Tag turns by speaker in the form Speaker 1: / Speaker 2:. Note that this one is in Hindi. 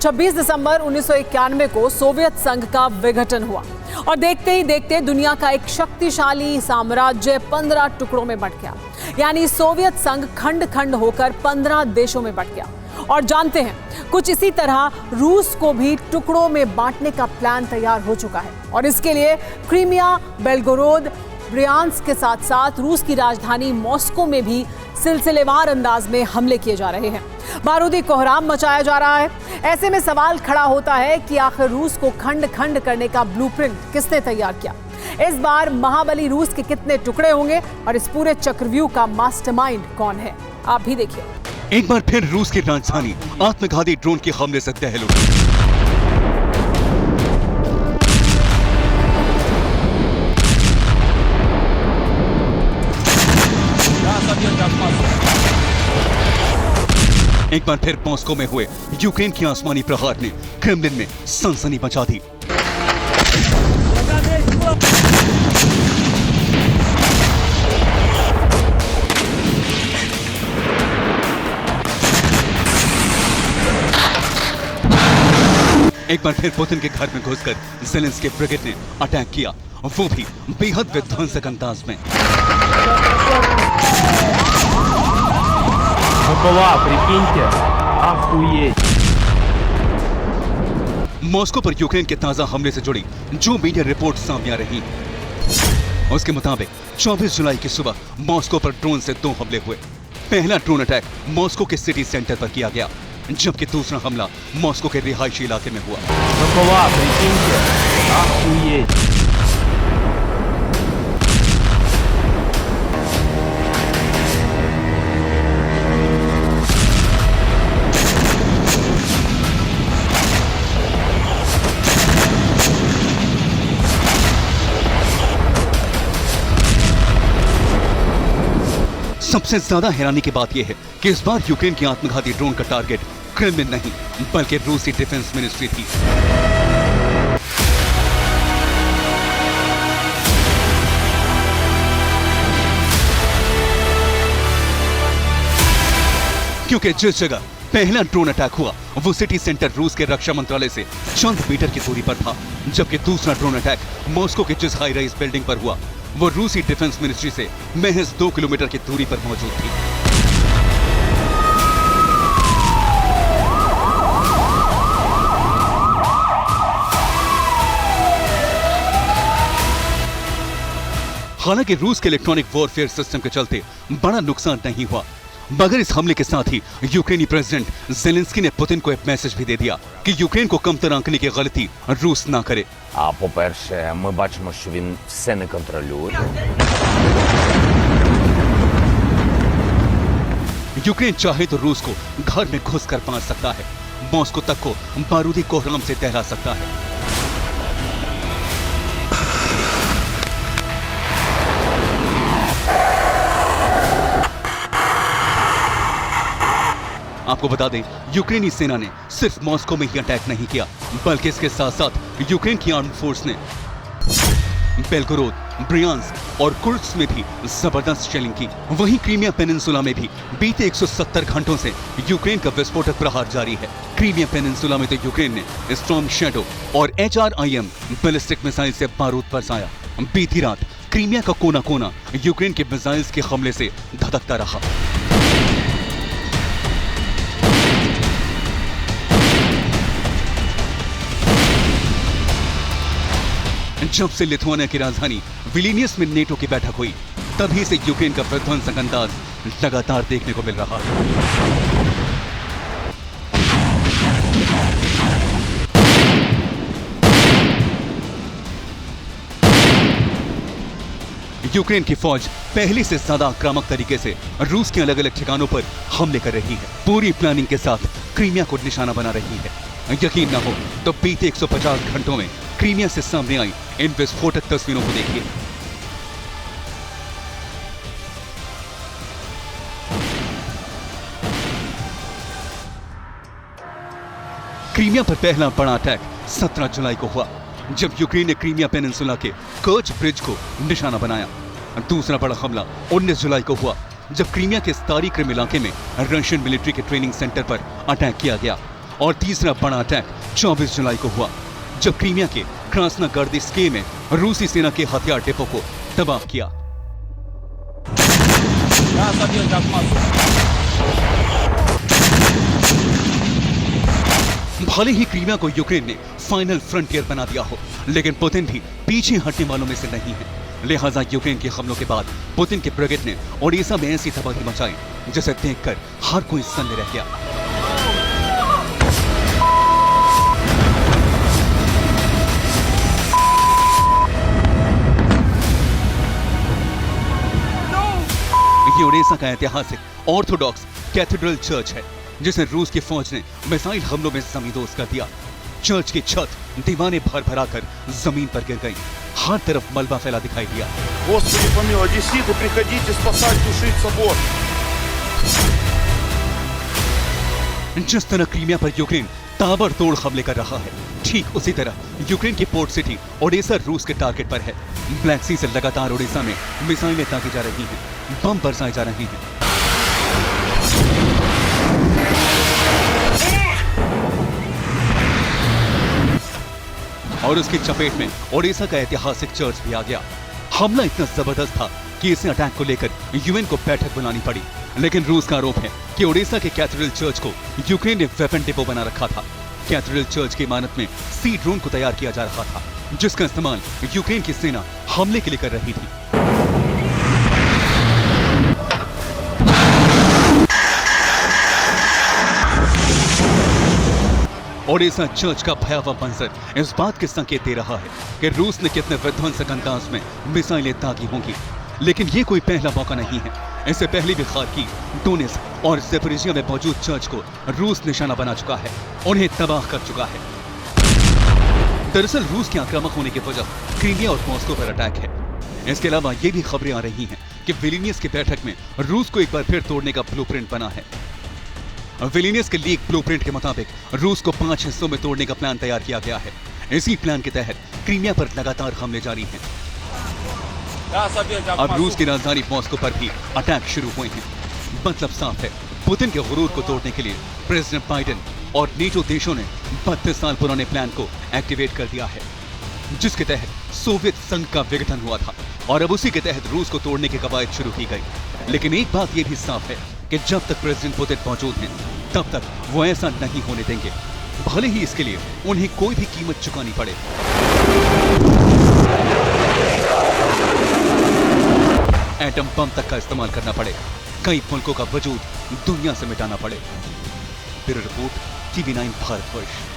Speaker 1: 26 दिसंबर 1991 को सोवियत संघ का विघटन हुआ और देखते ही देखते दुनिया का एक शक्तिशाली साम्राज्य 15 टुकड़ों में बंट गया। यानी सोवियत संघ खंड खंड होकर 15 देशों में बंट गया। और जानते हैं, कुछ इसी तरह रूस को भी टुकड़ों में बांटने का प्लान तैयार हो चुका है और इसके लिए क्रीमिया, बेलगोरोद, ब्रियांस्क के साथ साथ रूस की राजधानी मॉस्को में भी सिलसिलेवार अंदाज में हमले किए जा रहे हैं। बारूदी कोहराम मचाया जा रहा है। ऐसे में सवाल खड़ा होता है कि आखिर रूस को खंड खंड करने का ब्लूप्रिंट किसने तैयार किया? इस बार महाबली रूस के कितने टुकड़े होंगे और इस पूरे चक्रव्यूह का मास्टरमाइंड कौन है? आप भी देखिए।
Speaker 2: एक बार फिर रूस की राजधानी आत्मघाती ड्रोन के हमले से दहल उठी। एक बार फिर मॉस्को में हुए यूक्रेन की आसमानी प्रहार ने क्रेमलिन में सनसनी मचा दी। एक बार फिर पुतिन के घर में घुसकर ज़ेलेंस्की ब्रिगेड ने अटैक किया, वो भी बेहद विध्वंसक अंदाज में। मॉस्को पर यूक्रेन के ताजा हमले से जुड़ी जो मीडिया रिपोर्ट सामने आ रही हैं, उसके मुताबिक 24 जुलाई की सुबह मॉस्को पर ड्रोन से 2 हमले हुए। पहला ड्रोन अटैक मॉस्को के सिटी सेंटर पर किया गया, जबकि दूसरा हमला मॉस्को के रिहायशी इलाके में हुआ। सबसे ज्यादा हैरानी की बात यह है कि इस बार यूक्रेन की आत्मघाती ड्रोन का टारगेट क्रेमलिन नहीं बल्कि रूसी डिफेंस मिनिस्ट्री थी। क्योंकि जिस जगह पहला ड्रोन अटैक हुआ वो सिटी सेंटर रूस के रक्षा मंत्रालय से चंद मीटर की दूरी पर था, जबकि दूसरा ड्रोन अटैक मॉस्को के जिस हाई राइज बिल्डिंग पर हुआ वो रूसी डिफेंस मिनिस्ट्री से महज 2 किलोमीटर की दूरी पर मौजूद थी। हालांकि रूस के इलेक्ट्रॉनिक वॉरफेयर सिस्टम के चलते बड़ा नुकसान नहीं हुआ, मगर इस हमले के साथ ही यूक्रेनी प्रेसिडेंट ज़ेलेंस्की ने पुतिन को एक मैसेज भी दे दिया कि यूक्रेन को कमतर आंकने की गलती रूस ना करे।
Speaker 3: По-перше, ми бачимо, що він все не контролює.
Speaker 2: यूक्रेन चाहे तो रूस को घर में घुसकर मार सकता है, मॉस्को तक को बारूदी कोहराम से दहला सकता है। आपको बता दें, यूक्रेनी सेना ने सिर्फ मॉस्को में ही अटैक नहीं किया, बल्कि इसके साथ साथ यूक्रेन की आर्म्ड फोर्स ने बेलगोरोद, ब्रियांस्क और कुर्स्क में भी जबरदस्त शेलिंग की। वहीं क्रीमिया पेनिनसुला में भी बीते 170 घंटों से यूक्रेन का विस्फोटक प्रहार जारी है। क्रीमिया पेनिनसुला में तो यूक्रेन ने स्टॉर्म शैडो और HRIM बैलिस्टिक मिसाइल से बारूद बरसाया। बीती रात क्रीमिया का कोना कोना यूक्रेन के मिसाइल्स के हमले से धधकता रहा। जब से लिथुआनिया की राजधानी विलिनियस में नेटो की बैठक हुई, तभी से यूक्रेन का विध्वंसक अंदाज लगातार देखने को मिल रहा है। यूक्रेन की फौज पहले से ज्यादा आक्रामक तरीके से रूस के अलग अलग ठिकानों पर हमले कर रही है। पूरी प्लानिंग के साथ क्रीमिया को निशाना बना रही है। यकीन न हो तो बीते 150 घंटों में क्रीमिया से सामने आई इन विस्फोटक तस्वीरों को देखिए। क्रीमिया पर पहला बड़ा अटैक 17 जुलाई को हुआ, जब यूक्रेन ने क्रीमिया पेनिनसुला के कर्च ब्रिज को निशाना बनाया। दूसरा बड़ा हमला 19 जुलाई को हुआ, जब क्रीमिया के स्तारी क्रिम इलाके में रशियन मिलिट्री के ट्रेनिंग सेंटर पर अटैक किया गया। और तीसरा बड़ा अटैक 24 जुलाई को हुआ, जब क्रीमिया के क्रास्नोदर्स्की में रूसी सेना के हथियार डिपो को तबाह किया। भले ही क्रीमिया को यूक्रेन ने फाइनल फ्रंटियर बना दिया हो, लेकिन पुतिन भी पीछे हटने वालों में से नहीं है। लिहाजा यूक्रेन के हमलों के बाद पुतिन के ब्रिगेड ने ओडिशा में ऐसी तबाही मचाई जिसे देखकर हर कोई सन्न रह गया। ये ओडिशा का ऐतिहासिक ऑर्थोडॉक्स कैथेड्रल चर्च है, जिसे रूस की फौज ने मिसाइल हमलों में जमींदोज कर दिया। चर्च की छत दीवारें भर भरा कर जमीन पर गिर गई, हर तरफ मलबा फैला दिखाई दिया।
Speaker 4: Господи помилуй, одесситы, приходите спасать, тушить собор.
Speaker 2: जिस तरह क्रीमिया पर यूक्रेन ताबड़तोड़ हमले कर रहा है, ठीक उसी तरह यूक्रेन की पोर्ट सिटी ओडेसा रूस के टारगेट पर है। ब्लैक सी से लगातार ओडेसा में मिसाइलें दागी जा रही हैं, बम बरसाए जा रहे हैं। और उसकी चपेट में ओडिशा का ऐतिहासिक चर्च भी आ गया। हमला इतना जबरदस्त था कि इसे अटैक को लेकर यूएन को बैठक बुलानी पड़ी, लेकिन रूस का आरोप है कि ओडिशा के कैथेड्रल चर्च को यूक्रेन ने वेपन डिपो बना रखा था। कैथेड्रल चर्च की इमारत में सी ड्रोन को तैयार किया जा रहा था, जिसका इस्तेमाल यूक्रेन की सेना हमले के लिए कर रही थी। ओडिशा चर्च का भयावह मंजर इस बात के संकेत दे रहा है कि रूस ने कितने विध्वंसक अंदाज में मिसाइलें दागी होंगी। लेकिन ये कोई पहला मौका नहीं है। इससे पहले भी खार्किव, डोनेत्स्क और ज़पोरिज़िया में मौजूद चर्च को रूस निशाना बना चुका है, उन्हें तबाह कर चुका है। दरअसल रूस के आक्रामक होने की वजह क्रीमिया और मॉस्को पर अटैक है। इसके अलावा ये भी खबरें आ रही हैं कि विलिनियस की बैठक में रूस को एक बार फिर तोड़ने का ब्लूप्रिंट बना है। विलिनियस के लीक ब्लूप्रिंट के मुताबिक रूस को 5 हिस्सों में तोड़ने का प्लान तैयार किया गया है। इसी प्लान के तहत क्रीमिया पर लगातार हमले जारी हैं। अब रूस की राजधानी मॉस्को पर भी अटैक शुरू हुए हैं। मतलब साफ है, पुतिन के गुरूर को तोड़ने के लिए प्रेसिडेंट बाइडेन और नेटो देशों ने 32 साल पुराने प्लान को एक्टिवेट कर दिया है, जिसके तहत सोवियत संघ का विघटन हुआ था और अब उसी के तहत रूस को तोड़ने की कवायद शुरू की गई। लेकिन एक बात यह भी साफ है कि जब तक प्रेसिडेंट पुतिन मौजूद हैं, तब तक वो ऐसा नहीं होने देंगे, भले ही इसके लिए उन्हें कोई भी कीमत चुकानी पड़े। एटम बम तक का इस्तेमाल करना पड़े, कई मुल्कों का वजूद दुनिया से मिटाना पड़े। Bureau report, TV9 Bharatvarsh.